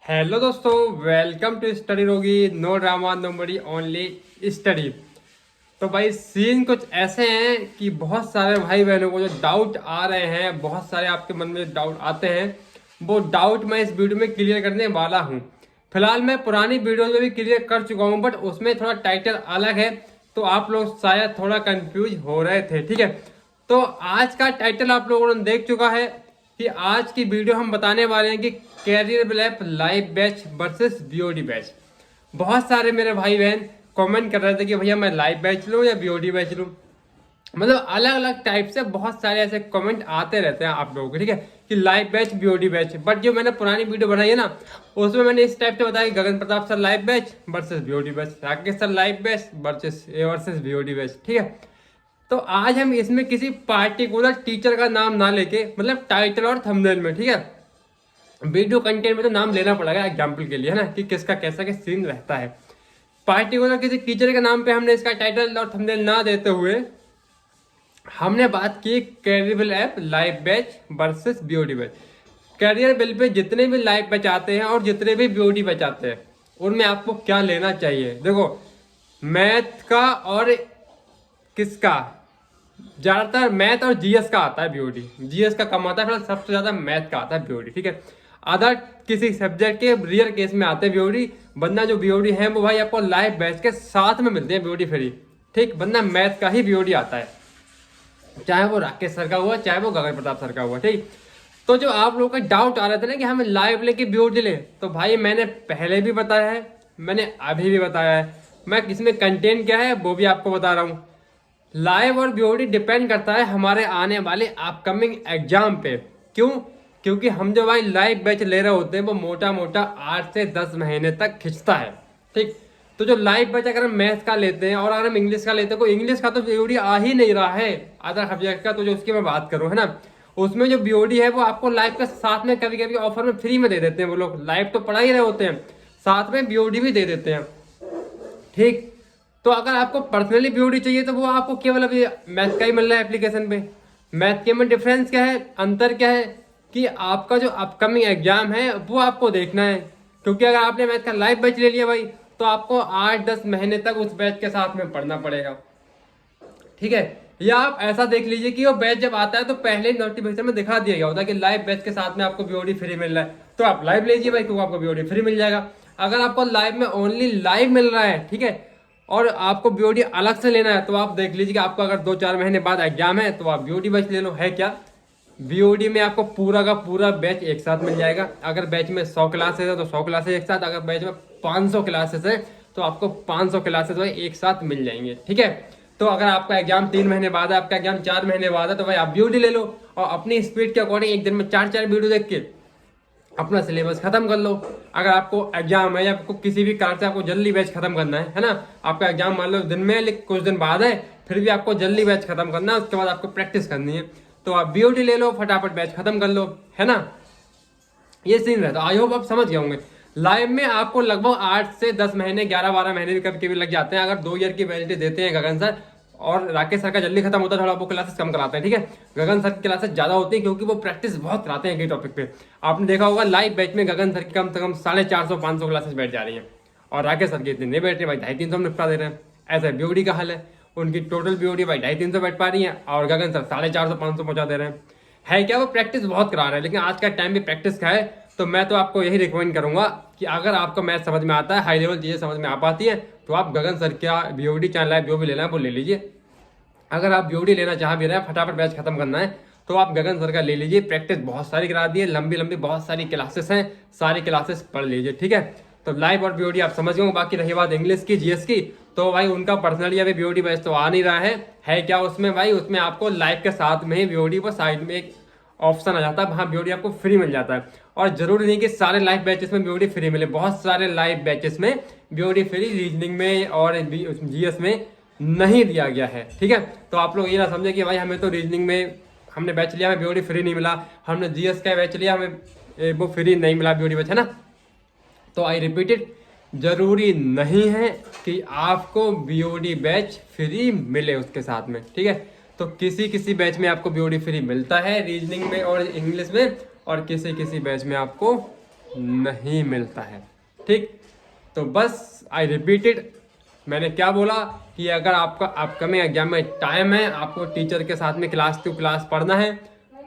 Hello दोस्तों, welcome to study रोगी। No drama no बड़ी ओनली स्टडी। तो भाई सीन कुछ ऐसे हैं कि बहुत सारे भाई बहनों को जो डाउट आ रहे हैं, बहुत सारे आपके मन में डाउट आते हैं, वो डाउट मैं इस वीडियो में क्लियर करने वाला हूँ। फिलहाल मैं पुरानी वीडियो में भी क्लियर कर चुका हूँ, बट उसमें थोड़ा टाइटल अलग है, तो आप लोग शायद थोड़ा कंफ्यूज हो रहे थे। ठीक है, तो आज का टाइटल आप लोगों ने देख चुका है कि आज की वीडियो हम बताने वाले हैं कि career lab live batch versus BOD batch. बहुत सारे मेरे भाई बहन कमेंट कर रहे थे कि भैया मैं लाइव बैच लूँ या बीओडी बैच लूँ। मतलब अलग अलग टाइप से बहुत सारे ऐसे कमेंट आते रहते हैं आप लोगों को, ठीक है, कि live batch BOD batch. But जो मैंने पुरानी वीडियो बनाई है ना, उसमें मैंने इस टाइप से बताया कि Gagan Pratap sir live batch versus BOD batch, Rakesh sir live batch versus BOD batch. ठीक है, तो आज हम इसमें किसी पार्टिकुलर टीचर का नाम ना लेके, मतलब टाइटल और थंबनेल में, ठीक है, वीडियो कंटेंट में तो नाम लेना पड़ेगा एग्जाम्पल के लिए, है ना, कि किसका कैसा क्या सीन रहता है। पार्टिकुलर किसी टीचर के नाम पे हमने इसका टाइटल और थंबनेल ना देते हुए हमने बात की Careerwill app live batch versus BOD batch. Careerwill पे जितने भी लाइव बैच आते हैं और जितने भी बीओडी बैच आते हैं, उनमें आपको क्या लेना चाहिए। देखो, मैथ का और किसका ज्यादातर मैथ और जीएस का आता है बीओडी, जीएस का कम आता है, फिर सबसे ज्यादा मैथ का आता है बीओडी। ठीक है, अदर किसी सब्जेक्ट के रियर केस में आते हैं बीओडी, वरना जो बीओडी है वो भाई आपको लाइव बैच के साथ में मिलते हैं बीओडी फ्री। ठीक, वरना मैथ का ही बीओडी आता है, चाहे वो राकेश सर का हुआ चाहे वो गगन प्रताप सर का हुआ। ठीक, तो जो आप लोगों का डाउट आ रहा था ना कि हमें लाइव लेके बीओडी ले, तो भाई मैंने पहले भी बताया है, मैंने अभी भी बताया है, मैं इसमें कंटेंट क्या है वो भी आपको बता रहा हूँ। लाइव और बीओडी डिपेंड करता है हमारे आने वाले अपकमिंग एग्जाम पे। क्यों? क्योंकि हम जो भाई लाइव बैच ले रहे होते हैं वो मोटा मोटा 8 से 10 महीने तक खिंचता है। ठीक, तो जो लाइव बैच अगर हम मैथ्स का लेते हैं और अगर हम इंग्लिश का लेते हैं, तो इंग्लिश का तो बीओडी आ ही नहीं रहा है अदर सब्जेक्ट का, तो जो उसकी मैं बात करूँ, है ना, उसमें जो बीओडी है वो आपको लाइव के साथ में कभी कभी ऑफर में फ्री में दे देते हैं। वो लोग लाइव तो पढ़ा ही रहे होते हैं, साथ में बीओडी भी दे देते हैं। ठीक, तो अगर आपको पर्सनली बीओडी चाहिए तो वो आपको केवल अभी मैथ का ही मिल रहा है एप्लीकेशन पे। मैथ के में डिफरेंस क्या है, अंतर क्या है, कि आपका जो अपकमिंग एग्जाम है वो आपको देखना है। क्योंकि अगर आपने मैथ का लाइव बैच ले लिया भाई, तो आपको 8-10 महीने तक उस बैच के साथ में पढ़ना पड़ेगा। ठीक है, या आप ऐसा देख लीजिए कि वो बैच जब आता है तो पहले ही नोटिफिकेशन में दिखा दिया गया होता है कि लाइव बैच के साथ में आपको बीओडी फ्री मिल रहा है, तो आप लाइव लीजिए भाई, क्योंकि आपको बीओडी फ्री मिल जाएगा। अगर आपको लाइव में ओनली लाइव मिल रहा है, ठीक है, और आपको बीओडी अलग से लेना है, तो आप देख लीजिए कि आपको अगर 2-4 महीने बाद एग्जाम है तो आप बीओडी बैच ले लो। है क्या, बीओडी में आपको पूरा का पूरा बैच एक साथ मिल जाएगा। अगर बैच में 100 क्लासेस है तो 100 क्लासेस एक साथ, अगर बैच में 500 क्लासेस है तो आपको 500 क्लासेस भाई एक साथ मिल जाएंगे। ठीक है, तो अगर आपका एग्जाम 3 महीने बाद है, आपका एग्जाम 4 महीने बाद है, तो भाई आप बीओडी ले लो और अपनी स्पीड के अकॉर्डिंग एक दिन में 4-4 वीडियो देख के अपना सिलेबस खत्म कर लो। अगर आपको एग्जाम है या आपको किसी भी कारण से आपको जल्दी बैच खत्म करना है ना, आपका एग्जाम मान लो दिन में लेकिन कुछ दिन बाद है, फिर भी आपको जल्दी बैच खत्म करना है, उसके बाद आपको प्रैक्टिस करनी है, तो आप बीओडी ले लो, फटाफट बैच खत्म कर लो, है ना। ये सीन रहता है, आई होप आप समझ गए होंगे। लाइव में आपको लगभग 8 से 10 महीने, 11-12 महीने भी कभी कभी लग जाते हैं अगर 2 ईयर की वैलिडिटी देते हैं गगन सर। और राकेश सर का जल्दी खत्म होता है, थोड़ा वो क्लासेस कम कराते हैं। ठीक है, गगन सर की क्लासेस ज्यादा होती है क्योंकि वो प्रैक्टिस बहुत कराते हैं कई टॉपिक पे। आपने देखा होगा लाइव बैच में गगन सर की कम से कम 450-500 क्लासेस बैठ जा रही हैं, और राकेश सर की इतनी नहीं बैठ रही भाई, 250-300 निपटा दे रहे हैं। ऐसा बीओडी का हाल है, उनकी टोटल बीओडी भाई 250-300 बैठ पा रही है और गगन सर 450-500 पहुंचा दे रहे हैं। है क्या, वो प्रैक्टिस बहुत करा रहे हैं, लेकिन आज का टाइम भी प्रैक्टिस का है। तो मैं तो आपको यही रिकमेंड करूंगा कि अगर आपको मैथ समझ में आता है, हाई लेवल चीजें समझ में आ पाती है, तो आप गगन सर का बीओडी चाहे लाइव जो भी लेना है वो ले लीजिए। अगर आप बीओडी लेना चाह भी रहे हैं, फटाफट बैच खत्म करना है, तो आप गगन सर का ले लीजिए। प्रैक्टिस बहुत सारी करा दी है, लंबी लंबी बहुत सारी क्लासेस हैं, सारी क्लासेस पढ़ लीजिए। ठीक है, तो लाइव और बीओडी आप समझ गए। बाकी रही बात इंग्लिश की, जीएस की, तो भाई उनका पर्सनली अभी बीओडी बैच तो आ नहीं रहा है क्या उसमें भाई, उसमें आपको लाइव के साथ में ही बीओडी पर साइड में एक ऑप्शन आ जाता है, वहाँ बीओडी आपको फ्री मिल जाता है। और जरूरी नहीं कि सारे लाइव बैचेस में बीओडी फ्री मिले, बहुत सारे लाइव बैचेस में बीओडी फ्री रीजनिंग में और जीएस में नहीं दिया गया है। ठीक है, तो आप लोग ये ना समझे कि भाई हमें तो रीजनिंग में हमने बैच लिया, हमें बीओडी फ्री नहीं मिला, हमने जीएस का बैच लिया, हमें वो फ्री नहीं मिला बीओडी बैच, है ना। तो आई रिपीटेड, जरूरी नहीं है कि आपको बीओडी बैच फ्री मिले उसके साथ में। ठीक है, तो किसी किसी बैच में आपको बीओडी फ्री मिलता है रीजनिंग में और इंग्लिश में, और किसी किसी बैच में आपको नहीं मिलता है। ठीक, तो बस आई रिपीटेड, मैंने क्या बोला कि अगर आपका अपकमिंग एग्जाम में टाइम है, आपको टीचर के साथ में क्लास टू क्लास पढ़ना है,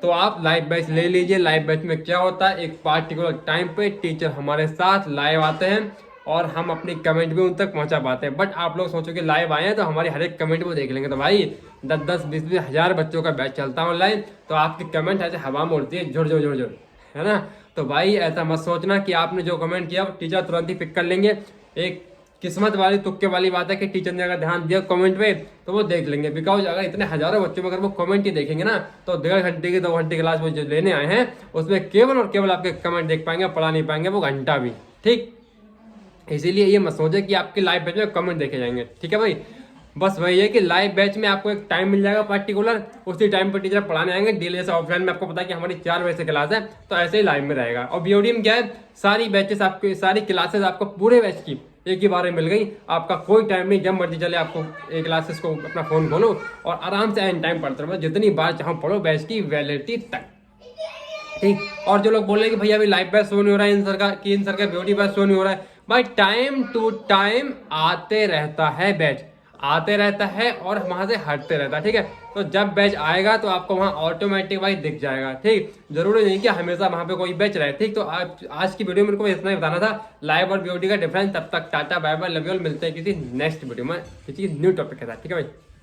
तो आप लाइव बैच ले लीजिए। लाइव बैच में क्या होता है, एक पार्टिकुलर टाइम पे टीचर हमारे साथ लाइव आते हैं और हम अपनी कमेंट भी उन तक पहुंचा पाते हैं। बट आप लोग सोचो कि लाइव आए हैं तो हमारी हर एक कमेंट वो देख लेंगे, तो भाई 10-10, 20-20 हज़ार बच्चों का बैच चलता है ऑनलाइन, तो आपकी कमेंट ऐसे हवा में उड़ती है, झुर झुर झुर झुर, है ना। तो भाई ऐसा मत सोचना कि आपने जो कमेंट किया टीचर तुरंत ही पिक कर लेंगे। एक किस्मत वाली तुक्के वाली बात है कि टीचर ने अगर ध्यान दिया कमेंट पे तो वो देख लेंगे। बिकॉज अगर इतने हजारों बच्चों में अगर वो कमेंट ही देखेंगे ना, तो 1.5 घंटे की 2 घंटे क्लास वो जो लेने आए हैं उसमें केवल और केवल आपके कमेंट देख पाएंगे, पढ़ा नहीं पाएंगे वो घंटा भी। ठीक, इसीलिए ये मत सोचे कि आपके लाइव बैच में कमेंट देखे जाएंगे। ठीक है भाई, बस वही है कि लाइव बैच में आपको एक टाइम मिल जाएगा पर्टिकुलर, उसी टाइम पर टीचर पढ़ाने आएंगे। डेली जैसे ऑफलाइन में आपको पता है कि हमारी 4 बजे से क्लास है, तो ऐसे ही लाइव में रहेगा। और बीओडी में क्या है, सारी बैचेस आपकी, सारी क्लासेस आपको पूरे बैच की एक ही बार में मिल गई। आपका कोई टाइम नहीं, जब मर्जी चले आपको एक क्लासेस को अपना फोन खोलो और आराम से एन टाइम पढ़ते रहो, जितनी बार चाहो पढ़ो, बैच की वैलिडिटी तक। ठीक, और जो लोग बोल रहे हैं कि भैया अभी लाइव बैच शो नहीं हो रहा है, इन सर का बीओडी बैच शो नहीं हो रहा है, भाई टाइम टू टाइम आते रहता है बैच, आते रहता है और वहां से हटते रहता है। ठीक है, तो जब बैच आएगा तो आपको वहां ऑटोमेटिक भाई दिख जाएगा। ठीक, जरूरी नहीं कि हमेशा वहां पे कोई बैच रहे। ठीक, तो आज की वीडियो में मेरे को इतना ही बताना था, लाइव और बीओडी का डिफरेंस। तब तक tata bye bye, love you all, मिलते हैं किसी नेक्स्ट वीडियो में किसी न्यू टॉपिक के साथ। ठीक है भाई।